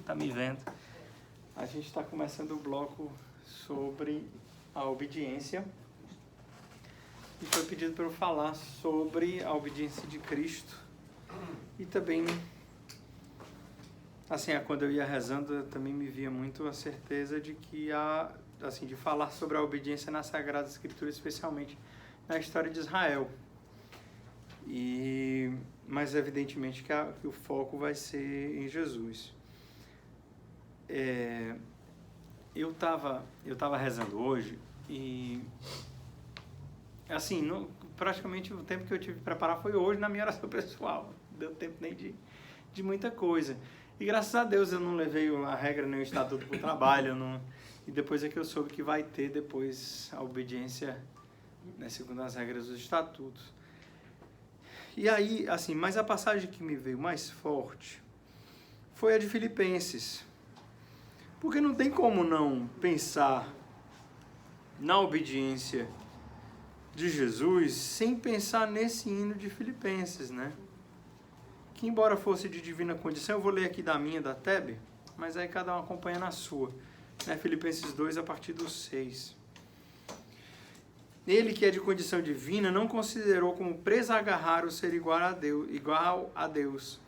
está me vendo. A gente está começando o bloco sobre a obediência. E foi pedido para eu falar sobre a obediência de Cristo. E também, assim, quando eu ia rezando, eu também me via muito a certeza de que de falar sobre a obediência na Sagrada Escritura, especialmente na história de Israel. Mas evidentemente que o foco vai ser em Jesus. Eu tava rezando hoje e, assim, praticamente o tempo que eu tive que preparar foi hoje na minha oração pessoal. Não deu tempo nem de muita coisa. E graças a Deus eu não levei a regra nem o estatuto para o trabalho. E depois é que eu soube que vai ter depois a obediência, né, segundo as regras dos estatutos. E aí, assim, mas a passagem que me veio mais forte foi a de Filipenses. Porque não tem como não pensar na obediência de Jesus sem pensar nesse hino de Filipenses, né? Que embora fosse de divina condição, eu vou ler aqui da Tebe, mas aí cada um acompanha na sua. Né? Filipenses 2, a partir do 6. Ele que é de condição divina não considerou como presa a agarrar o ser igual a Deus,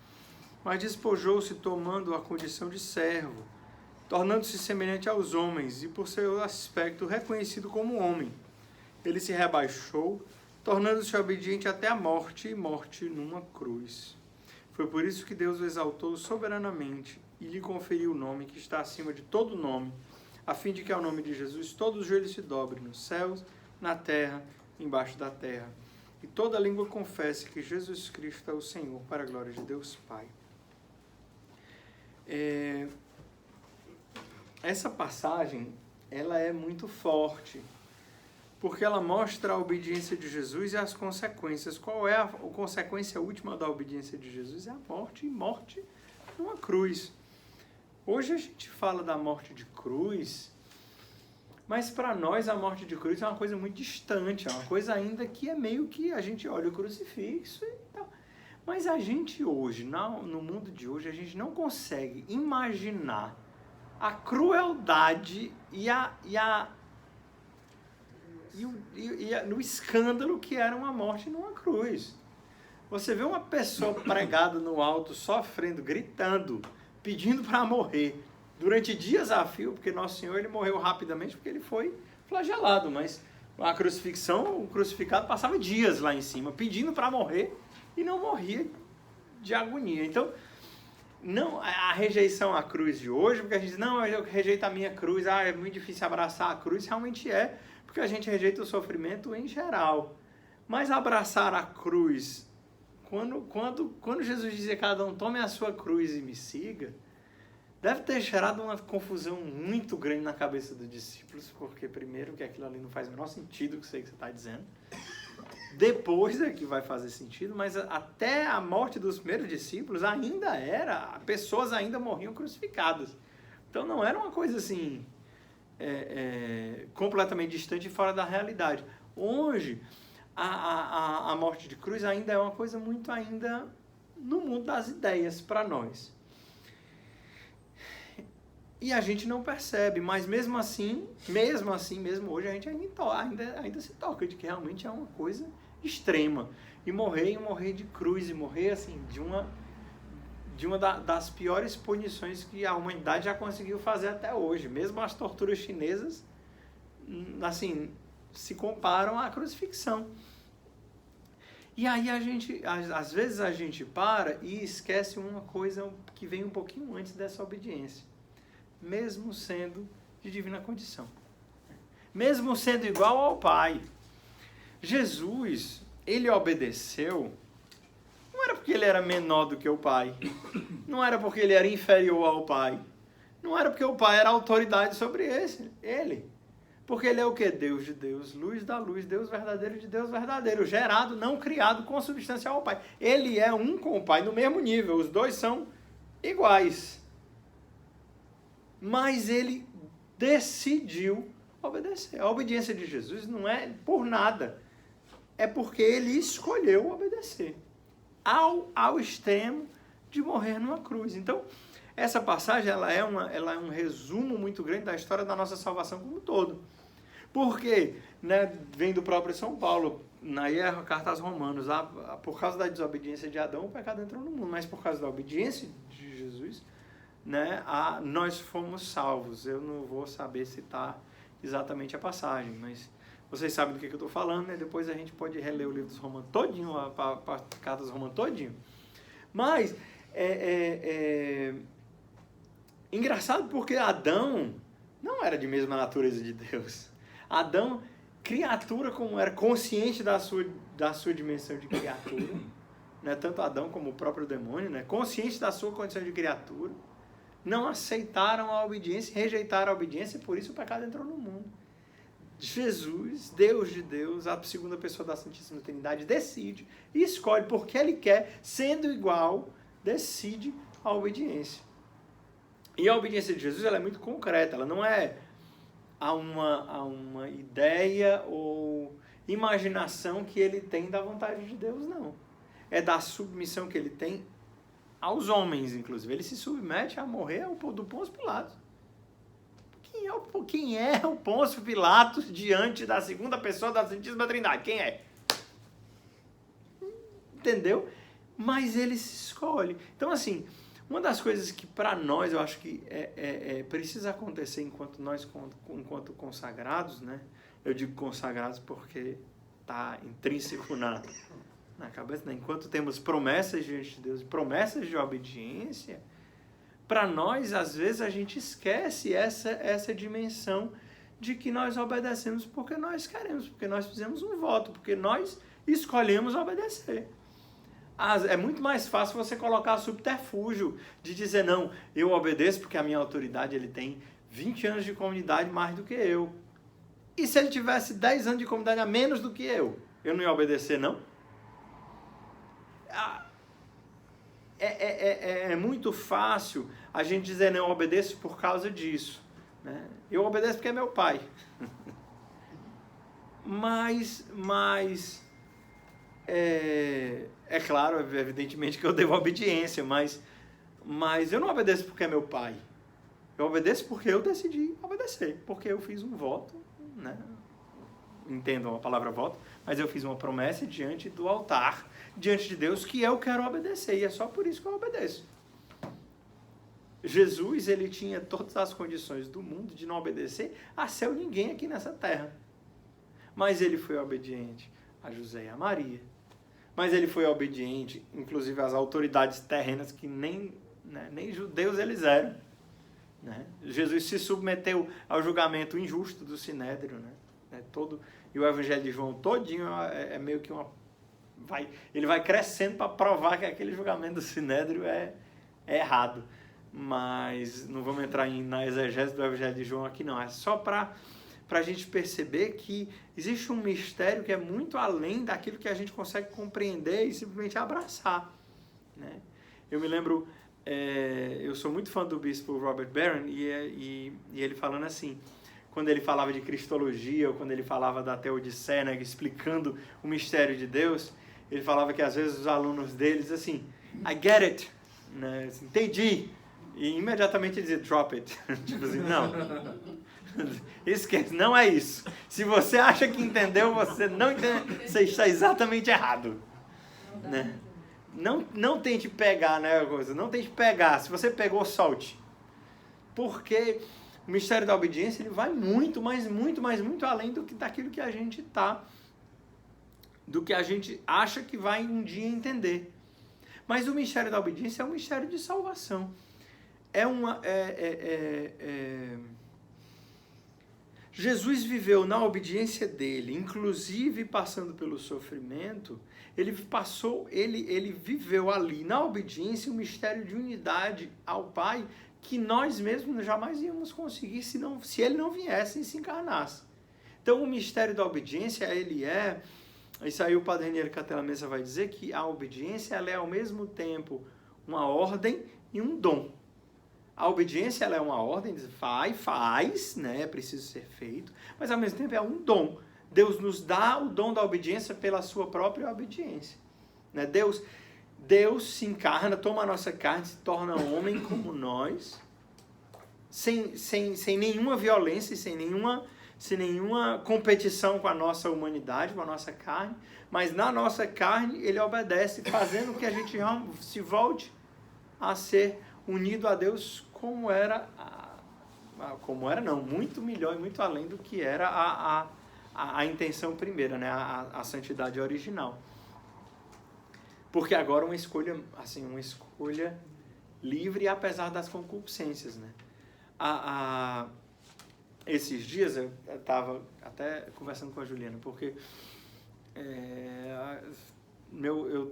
mas despojou-se tomando a condição de servo, tornando-se semelhante aos homens e por seu aspecto reconhecido como homem. Ele se rebaixou, tornando-se obediente até a morte e morte numa cruz. Foi por isso que Deus o exaltou soberanamente e lhe conferiu o nome que está acima de todo nome, a fim de que ao nome de Jesus todos os joelhos se dobrem nos céus, na terra, embaixo da terra, e toda língua confesse que Jesus Cristo é o Senhor, para a glória de Deus Pai. Essa passagem, ela é muito forte, porque ela mostra a obediência de Jesus e as consequências. Qual é a consequência última da obediência de Jesus? É a morte, e morte numa cruz. Hoje a gente fala da morte de cruz, mas para nós a morte de cruz é uma coisa muito distante, é uma coisa ainda que é meio que a gente olha o crucifixo e tal. Mas a gente hoje, no mundo de hoje, a gente não consegue imaginar a crueldade no escândalo que era uma morte numa cruz. Você vê uma pessoa pregada no alto, sofrendo, gritando, pedindo para morrer, durante dias a fio, porque Nosso Senhor ele morreu rapidamente porque ele foi flagelado, mas a crucifixão, o crucificado passava dias lá em cima, pedindo para morrer e não morria de agonia. Então, não a rejeição à cruz de hoje, porque a gente diz, não, eu rejeito a minha cruz, é muito difícil abraçar a cruz, realmente é, porque a gente rejeita o sofrimento em geral. Mas abraçar a cruz, quando Jesus dizia, cada um tome a sua cruz e me siga, deve ter gerado uma confusão muito grande na cabeça dos discípulos, porque primeiro que aquilo ali não faz o menor sentido, que sei que você está dizendo. Depois é que vai fazer sentido, mas até a morte dos primeiros discípulos pessoas ainda morriam crucificadas. Então não era uma coisa assim, completamente distante e fora da realidade. Hoje, a morte de cruz ainda é uma coisa muito ainda no mundo das ideias para nós. E a gente não percebe, mas mesmo hoje, a gente ainda se toca de que realmente é uma coisa extrema. E morrer de cruz, e morrer assim, de uma das piores punições que a humanidade já conseguiu fazer até hoje. Mesmo as torturas chinesas, assim, se comparam à crucifixão. E aí às vezes a gente para e esquece uma coisa que vem um pouquinho antes dessa obediência. Mesmo sendo de divina condição. Mesmo sendo igual ao Pai. Jesus, ele obedeceu, não era porque ele era menor do que o Pai. Não era porque ele era inferior ao Pai. Não era porque o Pai era autoridade sobre ele. Porque ele é o quê? Deus de Deus, luz da luz, Deus verdadeiro de Deus verdadeiro, gerado, não criado, consubstancial ao Pai. Ele é um com o Pai no mesmo nível, os dois são iguais. Mas ele decidiu obedecer. A obediência de Jesus não é por nada. É porque ele escolheu obedecer. Ao extremo de morrer numa cruz. Então, essa passagem ela é um resumo muito grande da história da nossa salvação como um todo. Porque, né, vem do próprio São Paulo, na carta aos Romanos, por causa da desobediência de Adão, o pecado entrou no mundo, mas por causa da obediência de Jesus, né, nós fomos salvos. Eu não vou saber citar exatamente a passagem, mas vocês sabem do que eu estou falando, né? Depois a gente pode reler o livro dos Romanos todinho, a carta dos Romanos todinho. Mas, engraçado porque Adão não era de mesma natureza de Deus. Adão, criatura como era, consciente da sua dimensão de criatura, né? Tanto Adão como o próprio demônio, né? Consciente da sua condição de criatura, não aceitaram a obediência, rejeitaram a obediência, e por isso o pecado entrou no mundo. Jesus, Deus de Deus, a segunda pessoa da Santíssima Trindade, decide e escolhe porque Ele quer, sendo igual, decide a obediência. E a obediência de Jesus ela é muito concreta, ela não é a uma ideia ou imaginação que Ele tem da vontade de Deus, não. É da submissão que Ele tem aos homens, inclusive. Ele se submete a morrer do Pôncio Pilatos. Quem é o Pôncio Pilatos diante da segunda pessoa da Santíssima Trindade? Quem é? Entendeu? Mas ele se escolhe. Então, assim, uma das coisas que para nós eu acho que precisa acontecer enquanto consagrados, né? Eu digo consagrados porque está intrínseco na cabeça, né? Enquanto temos promessas diante de Deus, promessas de obediência, para nós, às vezes, a gente esquece essa dimensão de que nós obedecemos porque nós queremos, porque nós fizemos um voto, porque nós escolhemos obedecer. É muito mais fácil você colocar subterfúgio de dizer, não, eu obedeço porque a minha autoridade ele tem 20 anos de comunidade mais do que eu. E se ele tivesse 10 anos de comunidade a menos do que eu não ia obedecer, não? É muito fácil a gente dizer, não, eu obedeço por causa disso, né? Eu obedeço porque é meu pai. Mas é claro, evidentemente que eu devo obediência, mas eu não obedeço porque é meu pai. Eu obedeço porque eu decidi obedecer, porque eu fiz um voto, né? Entendam a palavra voto, mas eu fiz uma promessa diante do altar, diante de Deus, que eu quero obedecer, e é só por isso que eu obedeço. Jesus, ele tinha todas as condições do mundo de não obedecer a seu ninguém aqui nessa terra. Mas ele foi obediente a José e a Maria. Mas ele foi obediente, inclusive, às autoridades terrenas que nem judeus eles eram, né? Jesus se submeteu ao julgamento injusto do Sinédrio, né? E o Evangelho de João todinho é meio que ele vai crescendo para provar que aquele julgamento do Sinédrio é errado. Mas não vamos entrar na exegese do Evangelho de João aqui não. É só para a gente perceber que existe um mistério que é muito além daquilo que a gente consegue compreender e simplesmente abraçar, né? Eu me lembro, eu sou muito fã do bispo Robert Barron e ele falando assim, quando ele falava de cristologia ou quando ele falava da teodiceia, né, explicando o mistério de Deus, ele falava que às vezes os alunos deles, assim, I get it, né, assim, entendi, e imediatamente ele dizia, drop it, tipo assim, não, esquece, não é isso, se você acha que entendeu, você não entendeu, você está exatamente errado, né? Não tente pegar, né, não tente pegar, se você pegou, solte, porque o mistério da obediência ele vai muito, mas muito, mas muito além daquilo que a gente do que a gente acha que vai um dia entender. Mas o mistério da obediência é um mistério de salvação. Jesus viveu na obediência dele, inclusive passando pelo sofrimento, ele viveu ali na obediência um mistério de unidade ao Pai que nós mesmos jamais íamos conseguir se ele não viesse e se encarnasse. Então o mistério da obediência, isso aí o Padre Raniero Catela-Messa vai dizer que a obediência ela é ao mesmo tempo uma ordem e um dom. A obediência ela é uma ordem, diz, faz, né, é preciso ser feito, mas ao mesmo tempo é um dom. Deus nos dá o dom da obediência pela sua própria obediência, né? Deus Deus se encarna, toma a nossa carne, se torna homem como nós, sem nenhuma violência, sem nenhuma competição com a nossa humanidade, com a nossa carne, mas na nossa carne ele obedece, fazendo que a gente se volte a ser unido a Deus como era não, muito melhor e muito além do que era a intenção primeira, né? A santidade original. Porque agora uma escolha livre, apesar das concupiscências, né? Esses dias eu estava até conversando com a Juliana, porque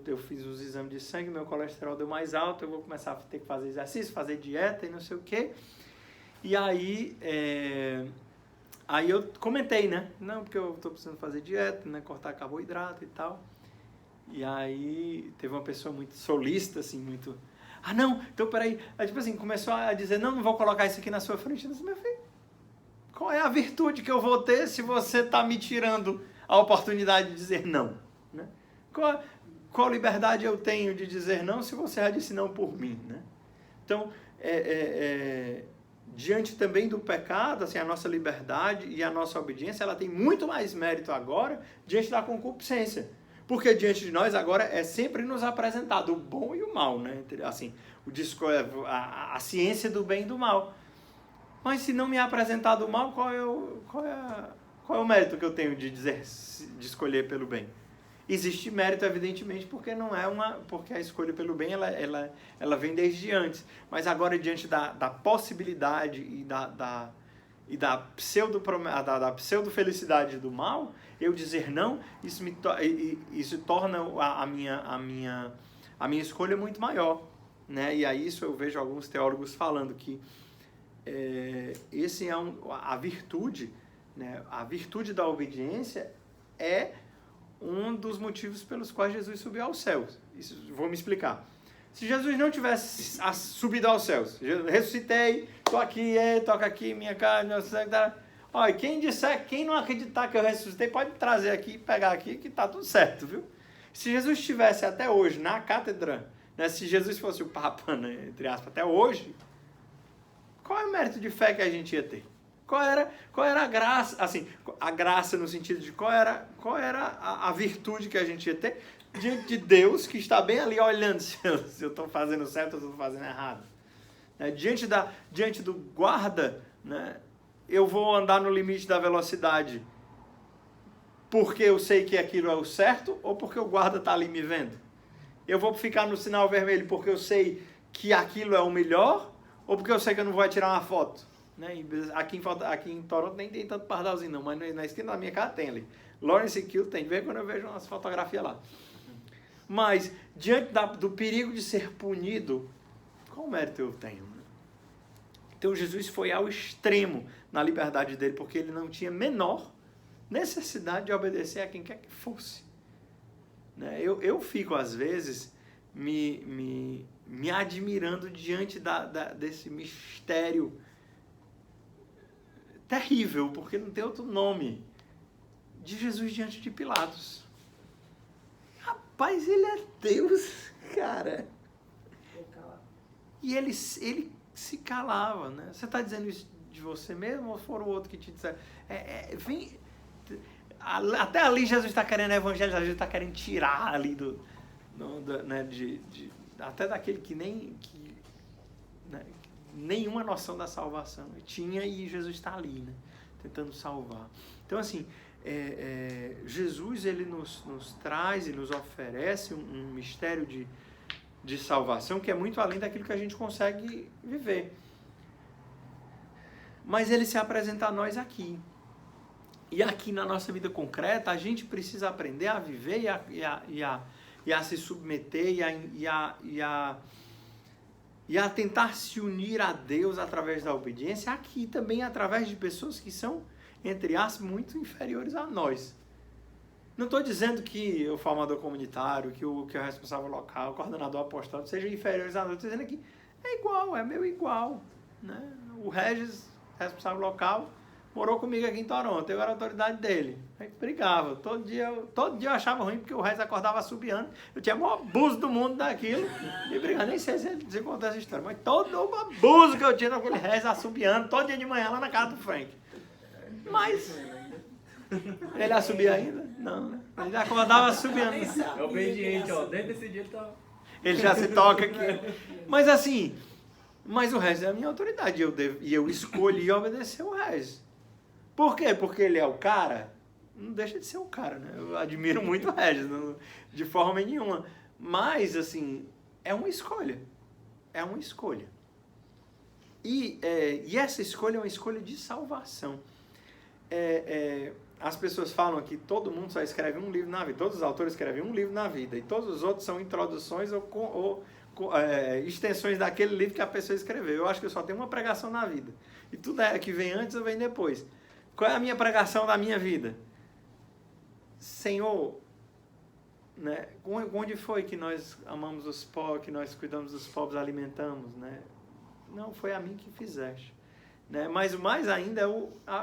eu fiz os exames de sangue, meu colesterol deu mais alto, eu vou começar a ter que fazer exercício, fazer dieta e não sei o quê. E aí eu comentei, né? Não, porque eu estou precisando fazer dieta, né? Cortar carboidrato e tal. E aí teve uma pessoa muito solista, assim, muito... Ah, não, então peraí. Aí, tipo assim, começou a dizer, não vou colocar isso aqui na sua frente. Eu disse, meu filho, qual é a virtude que eu vou ter se você está me tirando a oportunidade de dizer não? Né? Qual liberdade eu tenho de dizer não se você já disse não por mim? Né? Então, diante também do pecado, assim, a nossa liberdade e a nossa obediência, ela tem muito mais mérito agora diante da concupiscência. Porque diante de nós agora é sempre nos apresentado o bom e o mal, né? Assim, a ciência do bem e do mal. Mas se não me é apresentado o mal, qual é o mérito que eu tenho de escolher pelo bem? Existe mérito, evidentemente, porque porque a escolha pelo bem ela vem desde antes. Mas agora, diante da possibilidade e da pseudo-felicidade do mal, eu dizer não, isso torna a minha escolha muito maior. Né? E aí isso eu vejo alguns teólogos falando que esse é a virtude, né? A virtude da obediência é um dos motivos pelos quais Jesus subiu aos céus. Isso, vou me explicar. Se Jesus não tivesse subido aos céus, ressuscitei, estou aqui, toca aqui, minha carne, meu sangue, olha, quem não acreditar que eu ressuscitei, pode trazer aqui, pegar aqui, que está tudo certo, viu? Se Jesus estivesse até hoje na cátedra, né, se Jesus fosse o Papa, né, entre aspas, até hoje, qual é o mérito de fé que a gente ia ter? Qual era a graça, assim, a graça no sentido de qual era a virtude que a gente ia ter diante de Deus, que está bem ali olhando se eu estou fazendo certo ou se eu estou fazendo errado. Né? Diante do guarda, né, eu vou andar no limite da velocidade porque eu sei que aquilo é o certo ou porque o guarda está ali me vendo? Eu vou ficar no sinal vermelho porque eu sei que aquilo é o melhor ou porque eu sei que eu não vou tirar uma foto? Né? Aqui em Toronto nem tem tanto pardalzinho não, mas na esquina da minha casa tem ali. Lawrence Kill tem, de vez em quando eu vejo umas fotografias lá. Mas, diante do perigo de ser punido, qual mérito eu tenho? Né? Então, Jesus foi ao extremo na liberdade dele, porque ele não tinha menor necessidade de obedecer a quem quer que fosse. Né? Eu fico, às vezes, me admirando diante desse mistério terrível, porque não tem outro nome, de Jesus diante de Pilatos. Rapaz, ele é Deus, cara. E ele se calava, né? Você está dizendo isso de você mesmo ou foram outro que te disseram? Até ali Jesus está querendo evangelizar, Jesus está querendo tirar ali né, até daquele que né, nenhuma noção da salvação tinha, e Jesus está ali, né, tentando salvar. Então, assim, Jesus, ele nos traz e nos oferece um mistério de salvação que é muito além daquilo que a gente consegue viver. Mas ele se apresenta a nós aqui. E aqui na nossa vida concreta, a gente precisa aprender a viver e a se submeter e a tentar se unir a Deus através da obediência, aqui também através de pessoas que são, entre aspas, muito inferiores a nós. Não estou dizendo que o formador comunitário, que o responsável local, o coordenador apostólico sejam inferiores a nós. Estou dizendo que é igual, é meu igual. Né? O Regis, responsável local, morou comigo aqui em Toronto, eu era a autoridade dele. Aí brigava, todo dia eu achava ruim, porque o resto acordava assobiando. Eu tinha o maior abuso do mundo daquilo, e brigava, nem sei se ele contou essa história, mas todo o abuso que eu tinha daquele resto assobiando, todo dia de manhã lá na casa do Frank. Mas... ele assobia ainda? Não, né? Ele acordava assobiando. É obediente, ó. Desde esse dia ele tá... Ele já se toca aqui. Mas assim, mas o Regis é a minha autoridade. E eu escolhi obedecer o Regis. Por quê? Porque ele é o cara? Não deixa de ser o cara, né? Eu admiro muito o Regis, de forma nenhuma. Mas, assim, é uma escolha. É uma escolha. E essa escolha é uma escolha de salvação. As pessoas falam que todo mundo só escreve um livro na vida, todos os autores escrevem um livro na vida, e todos os outros são introduções ou extensões daquele livro que a pessoa escreveu. Eu acho que eu só tenho uma pregação na vida, e tudo que vem antes ou vem depois. Qual é a minha pregação da minha vida? Senhor, né, onde foi que nós amamos os pobres, que nós cuidamos dos pobres, alimentamos, né? Não, foi a mim que fizeste. Né? Mas o mais ainda é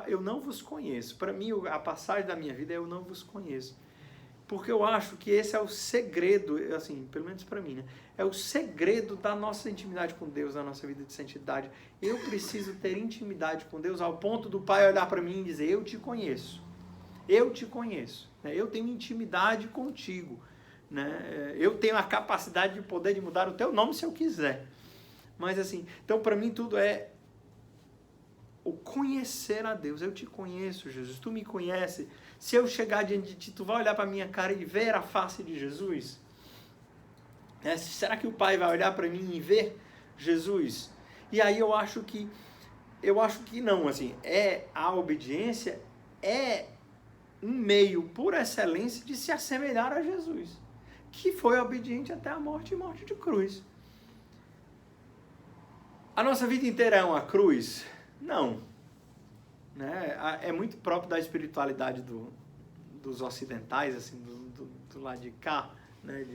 eu não vos conheço. Para mim, a passagem da minha vida é eu não vos conheço. Porque eu acho que esse é o segredo, assim, pelo menos para mim, né? É o segredo da nossa intimidade com Deus, da nossa vida de santidade. Eu preciso ter intimidade com Deus ao ponto do Pai olhar para mim e dizer, eu te conheço. Eu te conheço. Né? Eu tenho intimidade contigo. Né? Eu tenho a capacidade de poder de mudar o teu nome se eu quiser. Mas assim, então para mim tudo é o conhecer a Deus. Eu te conheço, Jesus. Tu me conheces. Se eu chegar diante de ti, tu vai olhar para a minha cara e ver a face de Jesus? Será que o Pai vai olhar para mim e ver Jesus? E aí eu acho que não, assim, a obediência é um meio por excelência de se assemelhar a Jesus, que foi obediente até a morte e morte de cruz. A nossa vida inteira é uma cruz? Não. Né? É muito próprio da espiritualidade dos ocidentais, assim, do lado de cá, né?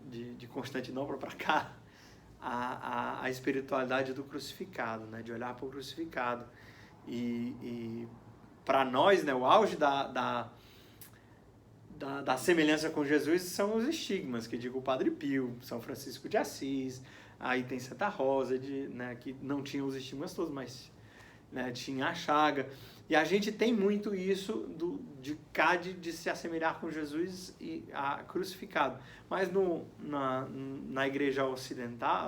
de Constantinopla para cá, a espiritualidade do crucificado, né? De olhar para o crucificado. E para nós, né, o auge da semelhança com Jesus são os estigmas, que digo o Padre Pio, São Francisco de Assis, aí tem Santa Rosa, né, que não tinha os estigmas todos, mas né, tinha a chaga. E a gente tem muito isso de se assemelhar com Jesus e crucificado. Mas na igreja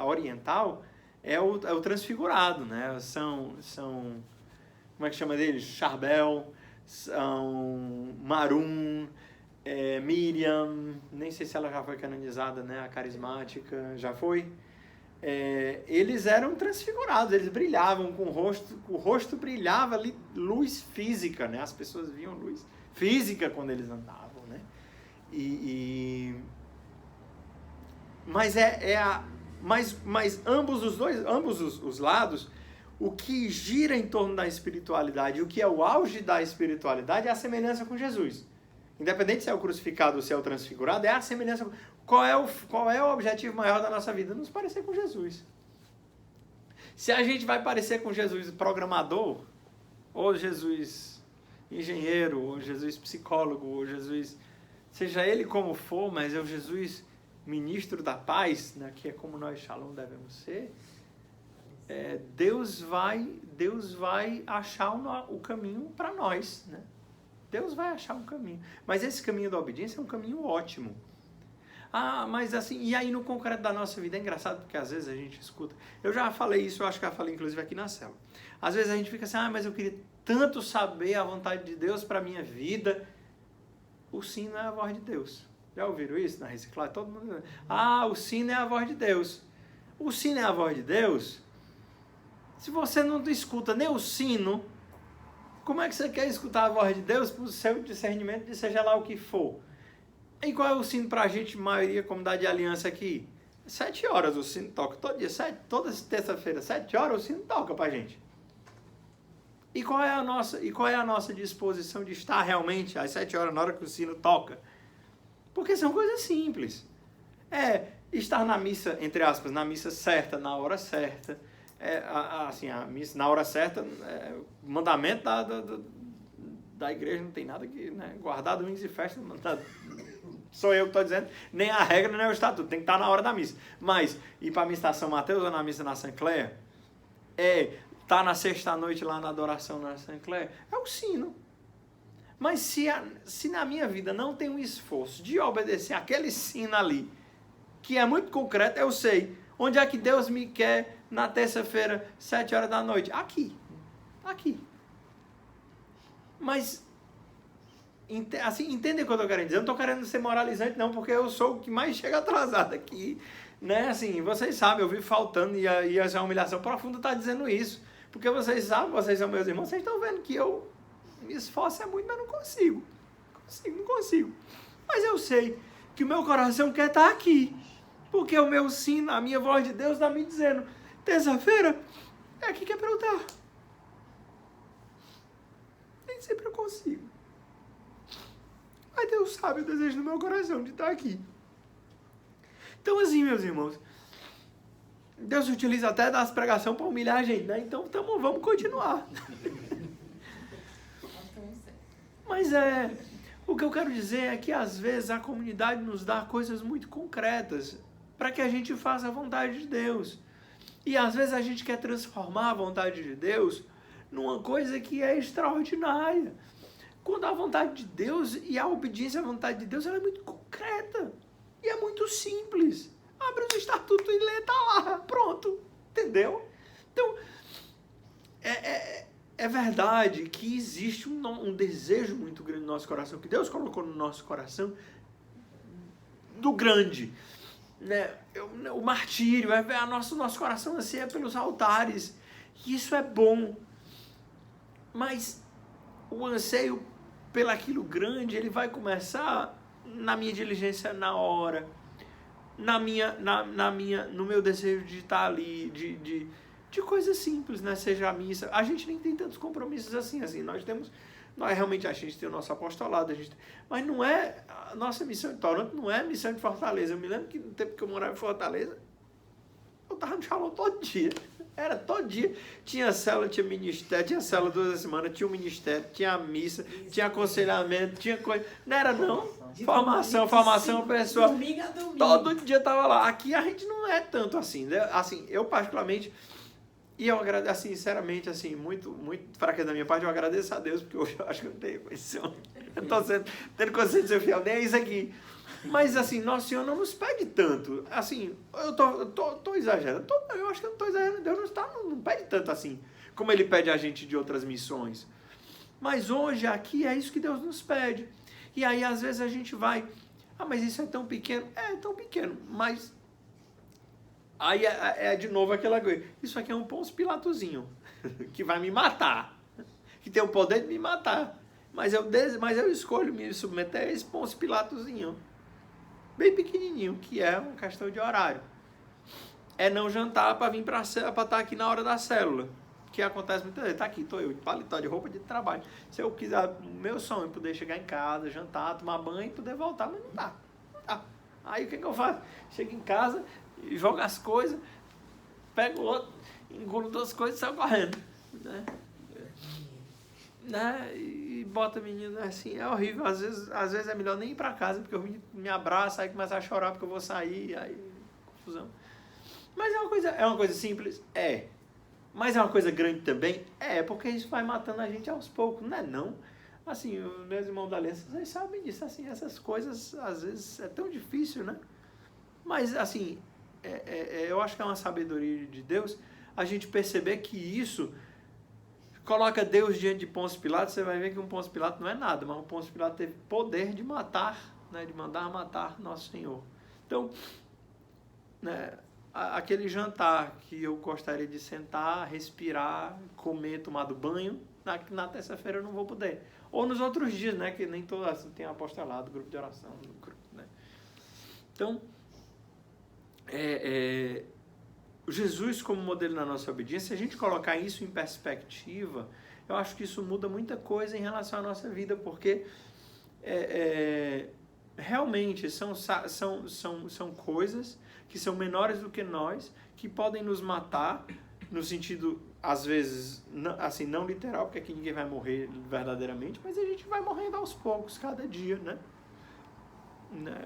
oriental é o transfigurado, né? São como é que chama deles? Charbel, são Marum, Miriam, nem sei se ela já foi canonizada, né? A carismática, já foi? Eles eram transfigurados, eles brilhavam com o rosto brilhava ali, luz física, né? As pessoas viam luz física quando eles andavam, né? Mas ambos os lados, o que gira em torno da espiritualidade, o que é o auge da espiritualidade é a semelhança com Jesus. Independente se é o crucificado ou se é o transfigurado, é a semelhança. Qual é o objetivo maior da nossa vida? Nos parecer com Jesus. Se a gente vai parecer com Jesus programador, ou Jesus engenheiro, ou Jesus psicólogo, ou Jesus, seja ele como for, mas é o Jesus ministro da paz, né, que é como nós, Shalom, devemos ser, Deus vai achar o caminho para nós, né? Deus vai achar um caminho. Mas esse caminho da obediência é um caminho ótimo. Mas assim, e aí no concreto da nossa vida é engraçado, porque às vezes a gente escuta, eu já falei isso, eu acho que já falei inclusive aqui na célula. Às vezes a gente fica assim, mas eu queria tanto saber a vontade de Deus para a minha vida. O sino é a voz de Deus. Já ouviram isso na reciclagem? Todo mundo. O sino é a voz de Deus. O sino é a voz de Deus? Se você não escuta nem o sino, como é que você quer escutar a voz de Deus para o seu discernimento de seja lá o que for? E qual é o sino para a gente, maioria, comunidade de aliança aqui? 7 horas o sino toca. Todo dia, toda terça-feira, 7 horas o sino toca para a gente. E qual é a nossa disposição de estar realmente às 7 horas na hora que o sino toca? Porque são coisas simples. Estar na missa, entre aspas, na missa certa, na hora certa. assim, a missa na hora certa, o mandamento da igreja não tem nada que, né, guardar domingos e festas, sou eu que estou dizendo, nem a regra, nem o estatuto, tem que estar na hora da missa. Mas ir para a missa da São Mateus ou na missa na Saint-Clair, estar na sexta-noite lá na adoração na Saint-Clair, é o sino. Mas se na minha vida não tem um esforço de obedecer aquele sino ali, que é muito concreto, eu sei onde é que Deus me quer na terça-feira, 7 horas da noite. Aqui. Mas, assim, entendem o que eu estou querendo dizer? Eu não estou querendo ser moralizante, não, porque eu sou o que mais chega atrasado aqui. Né? Assim, vocês sabem, eu vivo faltando e essa humilhação profunda está dizendo isso. Porque vocês sabem, vocês são meus irmãos, vocês estão vendo que eu me esforço muito, mas não consigo. Não consigo. Mas eu sei que o meu coração quer estar aqui. Porque o meu sino, a minha voz de Deus está me dizendo, terça-feira, é aqui que é para eu estar. Nem sempre eu consigo. Mas Deus sabe o desejo do meu coração de estar aqui. Então assim, meus irmãos, Deus utiliza até das pregações para humilhar a gente, né? Então vamos continuar. Mas o que eu quero dizer é que às vezes a comunidade nos dá coisas muito concretas para que a gente faça a vontade de Deus. E às vezes a gente quer transformar a vontade de Deus numa coisa que é extraordinária. Quando a vontade de Deus e a obediência à vontade de Deus, ela é muito concreta. E é muito simples. Abre os estatutos e lê, tá lá, pronto. Entendeu? Então, é verdade que existe um desejo muito grande no nosso coração, que Deus colocou no nosso coração, do grande. Né? O martírio, nosso coração anseia pelos altares. E isso é bom. Mas o anseio pelaquilo grande, ele vai começar na minha diligência na hora, no meu desejo de estar ali, de coisas simples, né? Seja a missa. A gente nem tem tantos compromissos assim. Nós realmente a gente tem o nosso apostolado, mas não é a nossa missão de Toronto, não é a missão de Fortaleza. Eu me lembro que no tempo que eu morava em Fortaleza, eu estava no Shalom todo dia. Era todo dia. Tinha célula, tinha ministério, tinha célula 2 vezes a semana, tinha o ministério, tinha a missa, tinha aconselhamento, tinha coisa. Não era não. Formação pessoal. Todo dia estava lá. Aqui a gente não é tanto assim, né? Assim, eu particularmente, e eu agradeço, assim, sinceramente, assim, muito fraqueza da minha parte, eu agradeço a Deus, porque hoje eu acho que eu não tenho condição. Eu estou tendo condição de ser fiel, nem é isso aqui. Mas assim, Nosso Senhor não nos pede tanto. Assim, eu tô exagerando. Eu acho que eu não estou exagerando. Deus não pede tanto assim, como Ele pede a gente de outras missões. Mas hoje, aqui, é isso que Deus nos pede. E aí, às vezes, a gente vai... mas isso é tão pequeno. É tão pequeno, mas... Aí é de novo aquela coisa. Isso aqui é um Pôncio Pilatozinho, que vai me matar. Que tem o poder de me matar. Mas eu escolho me submeter a esse Pôncio Pilatozinho. Bem pequenininho, que é uma questão de horário. É não jantar para vir para estar aqui na hora da célula. Que acontece muitas vezes. Tá aqui, tô eu, de paletó, de roupa de trabalho. Se eu quiser, o meu sonho é poder chegar em casa, jantar, tomar banho e poder voltar, mas não dá. Não dá. Aí o que eu faço? Chego em casa, jogo as coisas, pego o outro, engulo 2 coisas e saio correndo. Né? E bota a menina assim, é horrível. Às vezes é melhor nem ir para casa, porque o menino me abraça, aí começa a chorar porque eu vou sair, aí confusão. Mas é uma coisa simples? É. Mas é uma coisa grande também? É, porque isso vai matando a gente aos poucos, não é não? Assim, os meus irmãos da aliança, vocês sabem disso, assim, essas coisas às vezes é tão difícil, né? Mas assim, eu acho que é uma sabedoria de Deus a gente perceber que isso coloca Deus diante de Pôncio Pilatos, você vai ver que um Pôncio Pilatos não é nada, mas um Pôncio Pilatos teve poder de matar, né, de mandar matar Nosso Senhor. Então, né, aquele jantar que eu gostaria de sentar, respirar, comer, tomar do banho, na terça-feira eu não vou poder. Ou nos outros dias, né, que nem todo assim, tem apostolado, grupo de oração, né. Então, Jesus como modelo na nossa obediência, se a gente colocar isso em perspectiva, eu acho que isso muda muita coisa em relação à nossa vida, porque realmente são coisas que são menores do que nós, que podem nos matar, no sentido, às vezes, assim, não literal, porque aqui ninguém vai morrer verdadeiramente, mas a gente vai morrendo aos poucos, cada dia, né?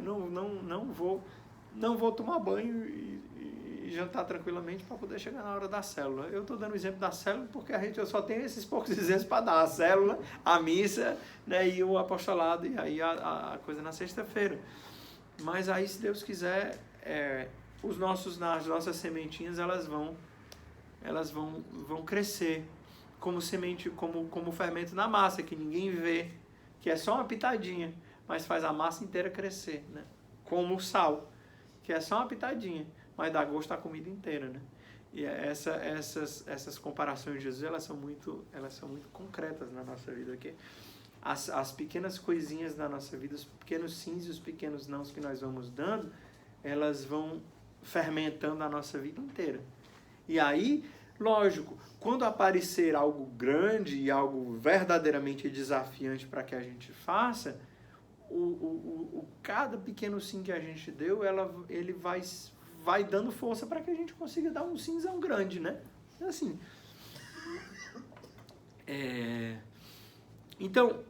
Não vou tomar banho e jantar tranquilamente para poder chegar na hora da célula. Eu estou dando o exemplo da célula porque eu só tenho esses poucos exemplos para dar. A célula, a missa, né, e o apostolado, e aí a coisa na sexta-feira. Mas aí, se Deus quiser, as nossas sementinhas, elas vão crescer como semente, como fermento na massa, que ninguém vê, que é só uma pitadinha, mas faz a massa inteira crescer, né? Como o sal, que é só uma pitadinha, mas dá gosto à comida inteira, né? E essas comparações de Jesus, elas são muito concretas na nossa vida, que as pequenas coisinhas da nossa vida, os pequenos sims e os pequenos nãos que nós vamos dando, elas vão fermentando a nossa vida inteira. E aí, lógico, quando aparecer algo grande e algo verdadeiramente desafiante para que a gente faça, cada pequeno sim que a gente deu, ele vai dando força para que a gente consiga dar um simzão grande, né? Assim. Então,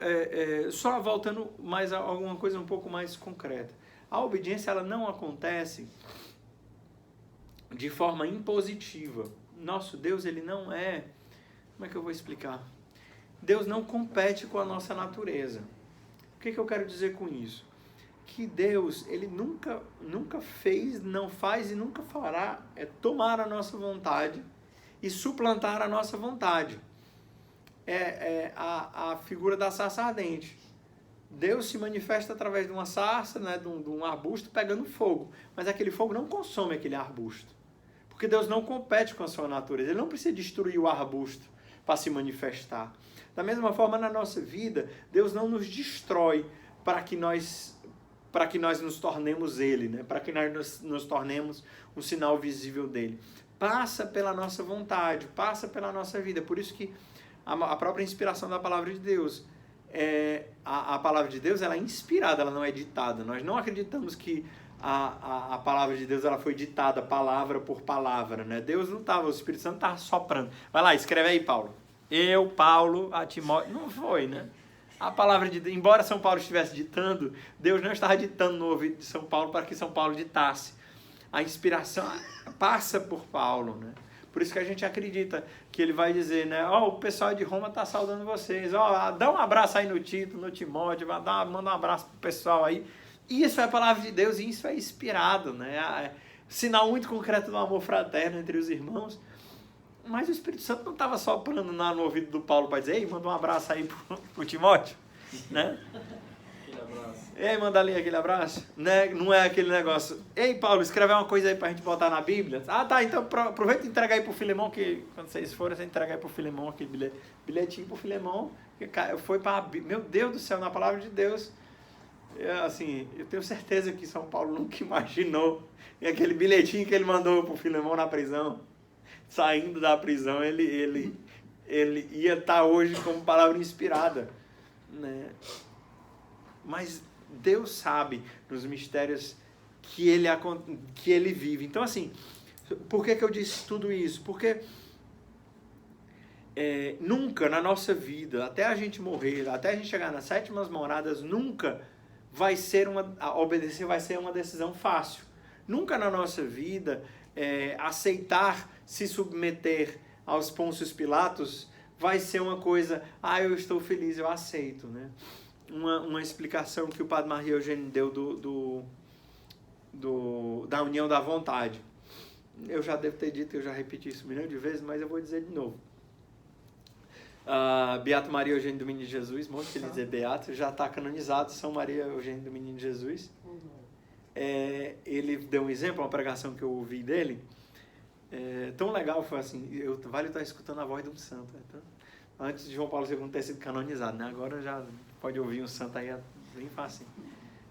só voltando mais a alguma coisa um pouco mais concreta. A obediência, ela não acontece de forma impositiva. Nosso Deus, ele não é... Como é que eu vou explicar? Deus não compete com a nossa natureza. O que eu quero dizer com isso? Que Deus, ele nunca fez, não faz e nunca fará tomar a nossa vontade e suplantar a nossa vontade. A figura da sarça ardente. Deus se manifesta através de uma sarça, né, de um arbusto pegando fogo. Mas aquele fogo não consome aquele arbusto. Porque Deus não compete com a sua natureza. Ele não precisa destruir o arbusto para se manifestar. Da mesma forma, na nossa vida, Deus não nos destrói para que nós nos tornemos Ele, né? Para que nós nos tornemos um sinal visível dEle. Passa pela nossa vontade, passa pela nossa vida. Por isso que a própria inspiração da palavra de Deus, a palavra de Deus, ela é inspirada, ela não é ditada. Nós não acreditamos que a palavra de Deus, ela foi ditada palavra por palavra, né? Deus não estava, o Espírito Santo estava soprando. Vai lá, escreve aí, Paulo. Eu, Paulo, a Timóteo... Não foi, né? A palavra de Deus, embora São Paulo estivesse ditando, Deus não estava ditando no ouvido de São Paulo para que São Paulo ditasse. A inspiração passa por Paulo, né? Por isso que a gente acredita que ele vai dizer, né? O pessoal de Roma está saudando vocês. Dá um abraço aí no Tito, no Timóteo, manda um abraço pro pessoal aí. Isso é a palavra de Deus e isso é inspirado, né? Sinal muito concreto do amor fraterno entre os irmãos. Mas o Espírito Santo não estava soprando no ouvido do Paulo para dizer, ei, manda um abraço aí pro Timóteo, né? Aquele abraço. Ei, manda ali aquele abraço, né? Não é aquele negócio, ei, Paulo, escreve uma coisa aí para a gente botar na Bíblia. Tá, então aproveita e entrega aí pro Filemão, que quando vocês forem, você entrega aí pro Filemão aquele bilhetinho pro Filemão, que foi para a Bíblia. Meu Deus do céu, na palavra de Deus, eu tenho certeza que São Paulo nunca imaginou, e aquele bilhetinho que ele mandou pro Filemão na prisão, saindo da prisão, ele ia estar hoje como palavra inspirada, né? Mas Deus sabe nos mistérios que ele vive. Então, assim, por que eu disse tudo isso? Porque nunca na nossa vida, até a gente morrer, até a gente chegar nas sétimas moradas, nunca vai ser obedecer vai ser uma decisão fácil. Nunca na nossa vida aceitar se submeter aos Pôncios Pilatos vai ser uma coisa, eu estou feliz, eu aceito, né? Uma explicação que o Padre Maria Eugênio deu da união da vontade. Eu já devo ter dito, eu já repeti isso 1 milhão de vezes, mas eu vou dizer de novo. Beato Maria Eugênio do Menino Jesus, muito feliz dizer Beato, já está canonizado, São Maria Eugênio do Menino Jesus. Ele deu um exemplo, uma pregação que eu ouvi dele, tão legal, foi assim, vale estar escutando a voz de um santo, né? Então, antes de João Paulo II ter sido canonizado, né? Agora já pode ouvir um santo aí bem fácil.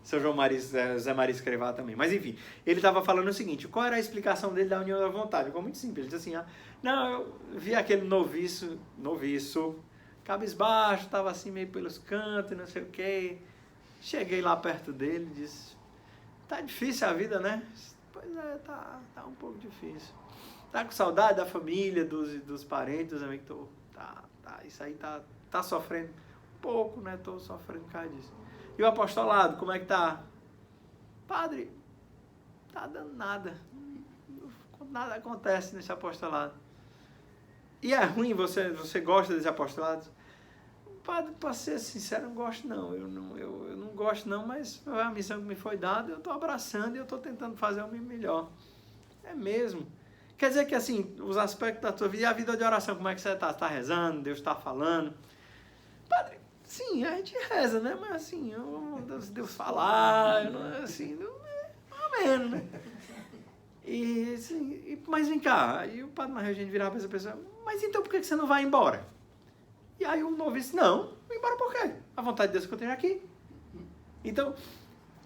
São José Maria Escrivá também. Mas enfim, ele estava falando o seguinte, qual era a explicação dele da união da vontade? Ficou muito simples, ele disse assim, eu vi aquele noviço, cabisbaixo, estava assim meio pelos cantos, não sei o quê. Cheguei lá perto dele e disse, tá difícil a vida, né? Pois tá um pouco difícil. Tá com saudade da família, dos parentes, dos amigos? Isso aí tá sofrendo um pouco, né? Tô sofrendo por causa disso. E o apostolado, como é que tá? Padre, tá dando nada. Nada acontece nesse apostolado. E é ruim, você gosta desse apostolado? Padre, para ser sincero, eu não gosto não. Eu não gosto não, mas é a missão que me foi dada, eu estou abraçando e eu estou tentando fazer o meu melhor. É mesmo. Quer dizer que assim, os aspectos da tua vida, e a vida de oração, como é que você está? Está rezando? Deus está falando? Padre, sim, a gente reza, né? Mas assim, Deus falar, assim, mais ou menos, né? E, assim, mas vem cá, aí o Padre Maria Eugênio virava para essa pessoa, mas então por que você não vai embora? E aí o noviço, não, vou embora por quê? A vontade de Deus que eu tenho aqui. Então,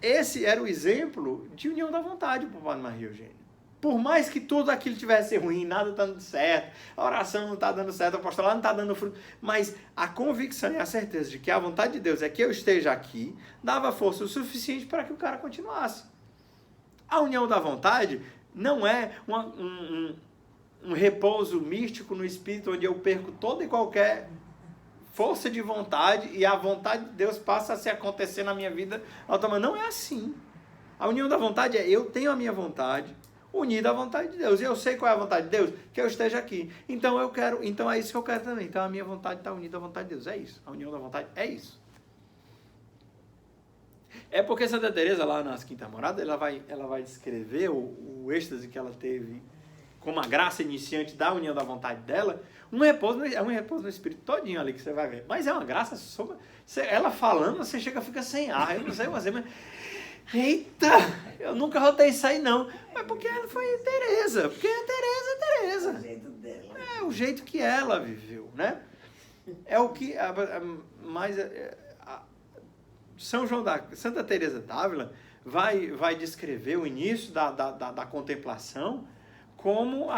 esse era o exemplo de união da vontade para o Padre Maria Eugênio. Por mais que tudo aquilo tivesse ruim, nada está dando certo, a oração não está dando certo, o apostolado não está dando fruto, mas a convicção e a certeza de que a vontade de Deus é que eu esteja aqui, dava força o suficiente para que o cara continuasse. A união da vontade não é um repouso místico no espírito onde eu perco toda e qualquer força de vontade e a vontade de Deus passa a se acontecer na minha vida automaticamente. Não é assim. A união da vontade é eu tenho a minha vontade unida à vontade de Deus. E eu sei qual é a vontade de Deus? Que eu esteja aqui. Então eu quero, então é isso que eu quero também. Então a minha vontade está unida à vontade de Deus. É isso. A união da vontade é isso. É porque Santa Teresa lá nas Quintas Moradas, ela vai descrever o êxtase que ela teve como a graça iniciante da união da vontade dela, um repouso no espírito todinho ali que você vai ver. Mas é uma graça sobre... Ela falando, você fica sem ar. Eu não sei você, mas... Eita! Eu nunca rotei isso aí, não. Mas porque ela foi Teresa. Porque a Teresa é Teresa. O jeito dela. É o jeito que ela viveu, né? É o que... Santa Teresa d'Ávila vai descrever o início da contemplação como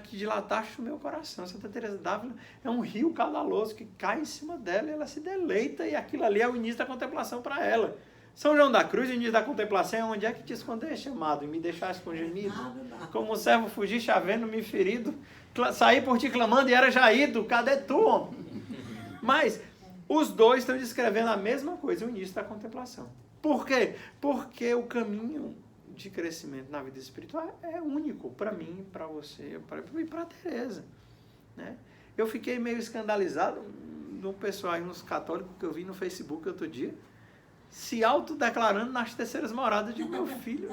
que dilataste o meu coração. Santa Teresa d'Ávila é um rio caudaloso que cai em cima dela e ela se deleita, e aquilo ali é o início da contemplação para ela. São João da Cruz, o início da contemplação é onde é que te escondeste, amado, e me deixaste com gemido. Como um servo fugiste, havendo-me ferido, saí por ti clamando e era já ido, cadê tu, homem? Mas os dois estão descrevendo a mesma coisa, o início da contemplação. Por quê? Porque o caminho de crescimento na vida espiritual é único para mim, para você e para a Teresa, né? Eu fiquei meio escandalizado de um pessoal aí, uns católicos que eu vi no Facebook outro dia, se autodeclarando nas terceiras moradas de meu filho.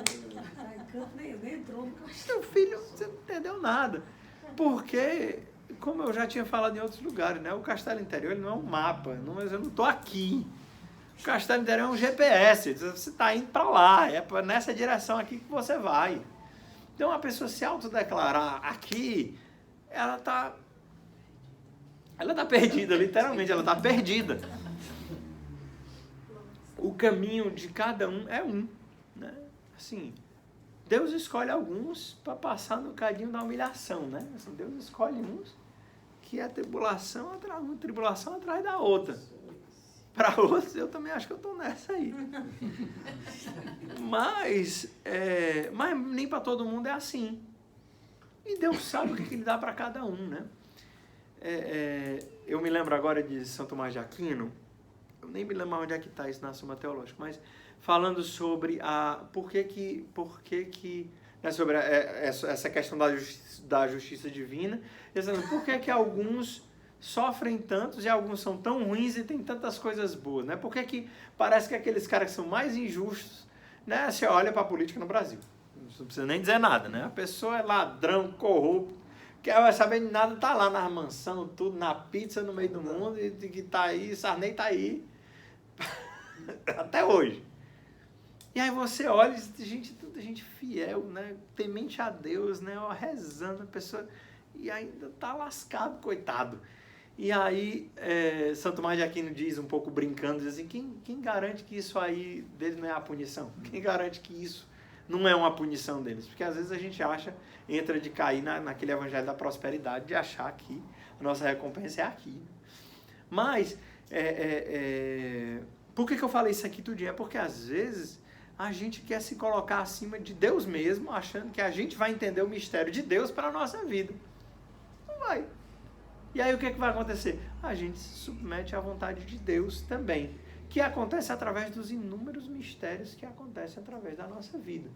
Seu filho, você não entendeu nada. Porque, como eu já tinha falado em outros lugares, né? O Castelo Interior ele não é um mapa, eu não estou aqui. O Castelo Interior é um GPS, você está indo para lá, é nessa direção aqui que você vai. Então, a pessoa se autodeclarar aqui, ela está perdida, literalmente, ela está perdida. O caminho de cada um é um, né? Assim, Deus escolhe alguns para passar no cadinho da humilhação, né? Assim, Deus escolhe uns que é tribulação atrás da outra. Para outros, eu também acho que eu estou nessa aí. Mas nem para todo mundo é assim. E Deus sabe o que Ele dá para cada um, né? Eu me lembro agora de São Tomás de Aquino, eu nem me lembro onde é que está isso na Suma Teológica, mas falando sobre por que né, sobre essa questão da justiça divina, por que alguns sofrem tantos e alguns são tão ruins e tem tantas coisas boas, né? Por que parece que aqueles caras que são mais injustos, né? Você olha para a política no Brasil, não precisa nem dizer nada, né? A pessoa é ladrão, corrupto, quer saber de nada, tá lá na mansão, tudo, na pizza no meio do mundo, e que tá aí, Sarney tá aí, até hoje. E aí você olha e diz, tanta gente fiel, né? Temente a Deus, né? Rezando, a pessoa, e ainda tá lascado, coitado. E aí, Santo Tomás de Aquino diz, um pouco brincando, diz assim, quem garante que isso aí deles não é a punição? Quem garante que isso não é uma punição deles? Porque às vezes a gente entra de cair naquele evangelho da prosperidade, de achar que a nossa recompensa é aqui. Mas, por que eu falei isso aqui tudinho? É porque às vezes a gente quer se colocar acima de Deus mesmo, achando que a gente vai entender o mistério de Deus para a nossa vida. Não vai. E aí o que vai acontecer? A gente se submete à vontade de Deus também, que acontece através dos inúmeros mistérios que acontecem através da nossa vida.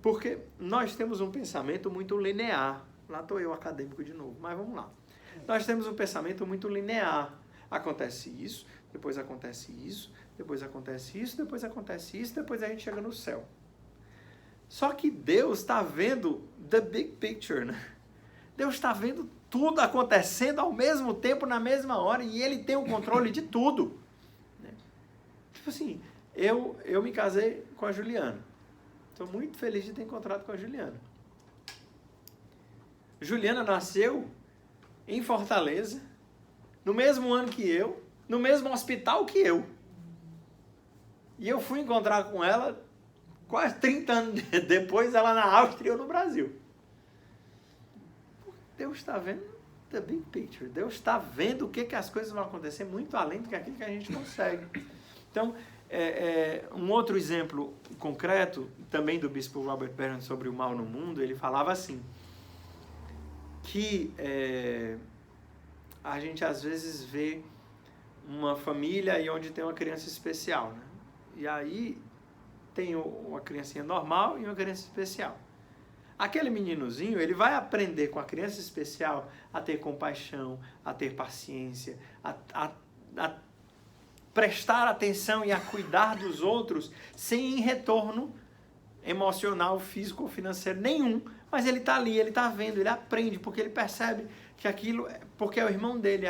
Porque nós temos um pensamento muito linear. Lá estou eu acadêmico de novo, mas vamos lá. Nós temos um pensamento muito linear. Acontece isso, depois acontece isso, depois acontece isso, depois acontece isso, depois a gente chega no céu. Só que Deus está vendo the big picture, né? Deus está vendo tudo acontecendo ao mesmo tempo, na mesma hora, e Ele tem o controle de tudo. Né? Tipo assim, eu me casei com a Juliana. Estou muito feliz de ter encontrado com a Juliana. Juliana nasceu em Fortaleza, no mesmo ano que eu, no mesmo hospital que eu. E eu fui encontrar com ela quase 30 anos depois, ela na Áustria e eu no Brasil. Deus está vendo the big picture. Deus está vendo o que as coisas vão acontecer muito além do que aquilo que a gente consegue. Então, um outro exemplo concreto, também do bispo Robert Barron sobre o mal no mundo, ele falava assim, que a gente às vezes vê uma família e onde tem uma criança especial, né? E aí tem uma criancinha normal e uma criança especial. Aquele meninozinho, ele vai aprender com a criança especial a ter compaixão, a ter paciência, a prestar atenção e a cuidar dos outros sem retorno emocional, físico ou financeiro nenhum. Mas ele está ali, ele está vendo, ele aprende, porque ele percebe que aquilo, porque é o irmão dele,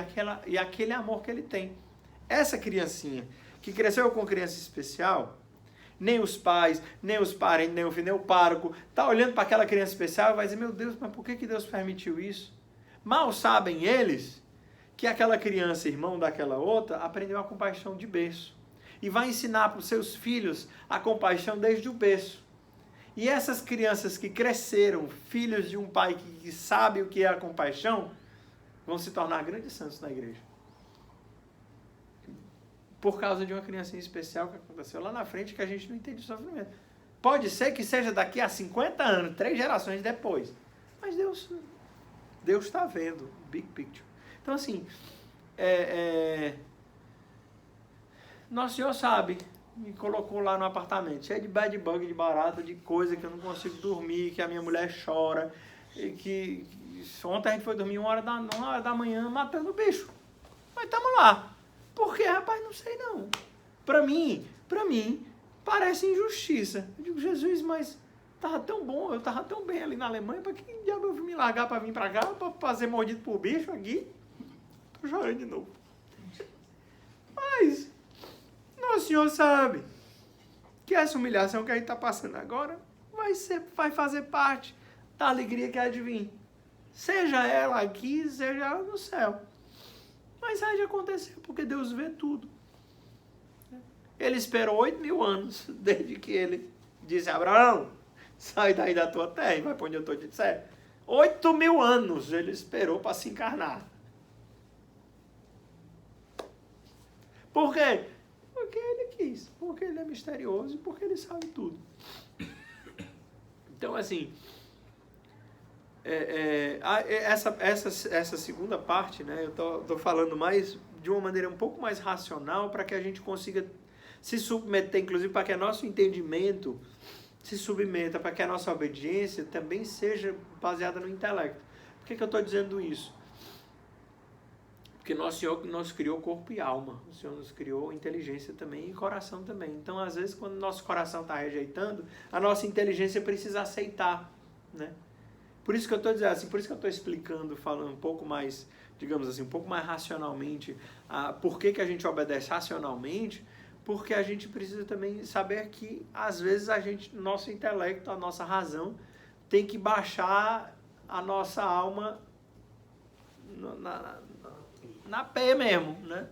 e aquele amor que ele tem. Essa criancinha que cresceu com criança especial, nem os pais, nem os parentes, nem o filho, nem o pároco, está olhando para aquela criança especial e vai dizer, meu Deus, mas por que Deus permitiu isso? Mal sabem eles que aquela criança, irmão daquela outra, aprendeu a compaixão de berço. E vai ensinar para os seus filhos a compaixão desde o berço. E essas crianças que cresceram, filhos de um pai que sabe o que é a compaixão, vão se tornar grandes santos na igreja. Por causa de uma criancinha especial que aconteceu lá na frente, que a gente não entende o sofrimento. Pode ser que seja daqui a 50 anos, 3 gerações depois. Mas Deus está vendo, big picture. Então assim, Nosso Senhor sabe, me colocou lá no apartamento, cheio de bad bug, de barata, de coisa que eu não consigo dormir, que a minha mulher chora, e que ontem a gente foi dormir 1 hora da manhã matando o bicho. Mas estamos lá. Por quê, rapaz? Não sei não. Para mim, parece injustiça. Eu digo, Jesus, mas tava tão bom, eu tava tão bem ali na Alemanha, para que diabo eu vim me largar para vir para cá, para ser mordido por bicho aqui? Tô chorando de novo. Mas Nosso Senhor sabe que essa humilhação que a gente está passando agora vai fazer parte da alegria que há de vir. Seja ela aqui, seja ela no céu. Mas há de acontecer, porque Deus vê tudo. Ele esperou 8.000 anos, desde que ele disse, Abraão, sai daí da tua terra e vai para onde eu estou te dizendo. 8.000 anos ele esperou para se encarnar. Por quê? Porque ele quis, porque ele é misterioso e porque ele sabe tudo. Então, assim, essa segunda parte, né, eu estou falando mais de uma maneira um pouco mais racional para que a gente consiga se submeter, inclusive para que nosso entendimento se submeta, para que a nossa obediência também seja baseada no intelecto. Por que eu estou dizendo isso? Porque Nosso Senhor nos criou corpo e alma. O Senhor nos criou inteligência também e coração também. Então, às vezes, quando o nosso coração está rejeitando, a nossa inteligência precisa aceitar, né? Por isso que eu estou dizendo assim, por isso que eu estou explicando, falando um pouco mais, digamos assim, um pouco mais racionalmente, por que a gente obedece racionalmente, porque a gente precisa também saber que, às vezes, nosso intelecto, a nossa razão, tem que baixar a nossa alma na pé mesmo, né?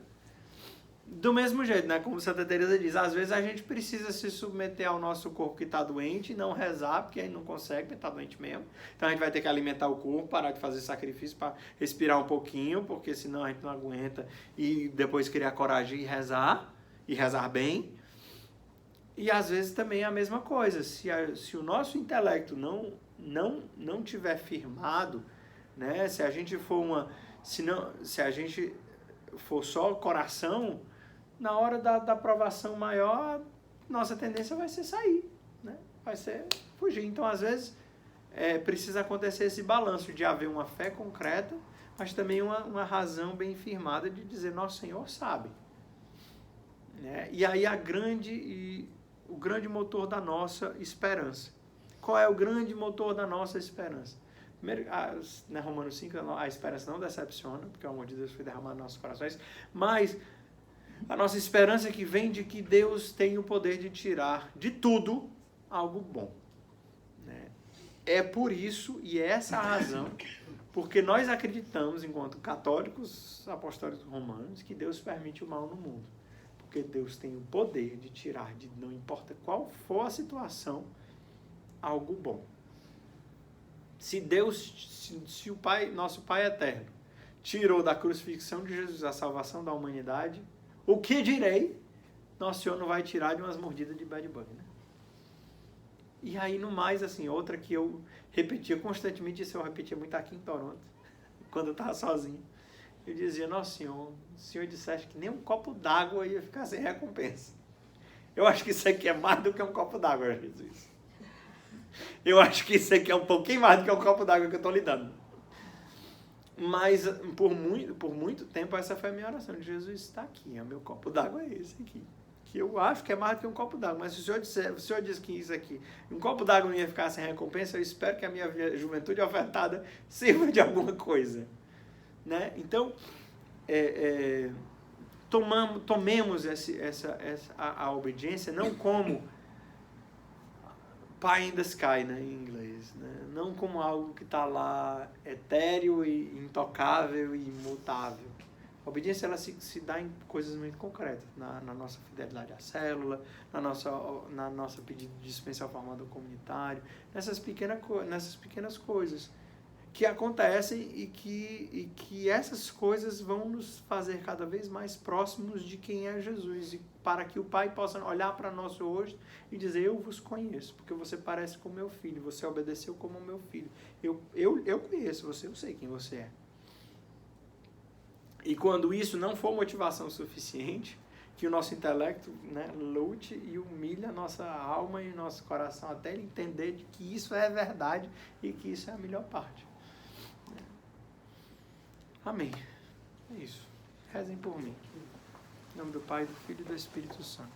Do mesmo jeito, né? Como Santa Teresa diz, às vezes a gente precisa se submeter ao nosso corpo que está doente, não rezar, porque a gente não consegue, porque está doente mesmo. Então a gente vai ter que alimentar o corpo, parar de fazer sacrifício para respirar um pouquinho, porque senão a gente não aguenta, e depois criar coragem e rezar bem. E às vezes também é a mesma coisa. Se o nosso intelecto não tiver firmado, né? Se a gente for só coração, na hora da provação maior, nossa tendência vai ser sair, né? Vai ser fugir. Então, às vezes, precisa acontecer esse balanço de haver uma fé concreta, mas também uma razão bem firmada de dizer, nosso Senhor sabe. Né? E aí o grande motor da nossa esperança. Qual é o grande motor da nossa esperança? Primeiro, Romanos 5, a esperança não decepciona, porque o amor de Deus foi derramado nos nossos corações, mas a nossa esperança que vem de que Deus tem o poder de tirar de tudo algo bom. Né? É por isso, e é essa a razão, porque nós acreditamos, enquanto católicos apostólicos romanos, que Deus permite o mal no mundo. Porque Deus tem o poder de tirar, não importa qual for a situação, algo bom. Se o Pai, nosso Pai eterno, tirou da crucifixão de Jesus a salvação da humanidade, o que direi? Nosso Senhor não vai tirar de umas mordidas de bad bug, né? E aí, no mais, assim, outra que eu repetia constantemente, isso eu repetia muito aqui em Toronto, quando eu estava sozinho. Eu dizia, nosso Senhor, o Senhor disseste que nem um copo d'água ia ficar sem recompensa. Eu acho que isso aqui é mais do que um copo d'água, Jesus. Eu acho que isso aqui é um pouquinho mais do que um copo d'água que eu estou lhe dando. Mas por muito tempo essa foi a minha oração. Jesus está aqui, o meu copo d'água é esse aqui. Que eu acho que é mais do que um copo d'água. Mas se o Senhor disse que isso aqui, um copo d'água não ia ficar sem recompensa, eu espero que a minha juventude ofertada sirva de alguma coisa. Né? Então, tomemos a obediência não como pie in the sky, né, em inglês, né? Não como algo que está lá etéreo e intocável e imutável. A obediência ela se dá em coisas muito concretas, na nossa fidelidade à célula, na nossa pedido de dispensa ao formador comunitário, nessas pequenas coisas que acontecem e que essas coisas vão nos fazer cada vez mais próximos de quem é Jesus, e para que o Pai possa olhar para nós hoje e dizer, eu vos conheço, porque você parece com meu filho, você obedeceu como meu filho, eu conheço você, eu sei quem você é. E quando isso não for motivação suficiente, que o nosso intelecto, né, lute e humilhe a nossa alma e o nosso coração até ele entender de que isso é verdade e que isso é a melhor parte. Amém. É isso. Rezem por mim. Em nome do Pai, do Filho e do Espírito Santo.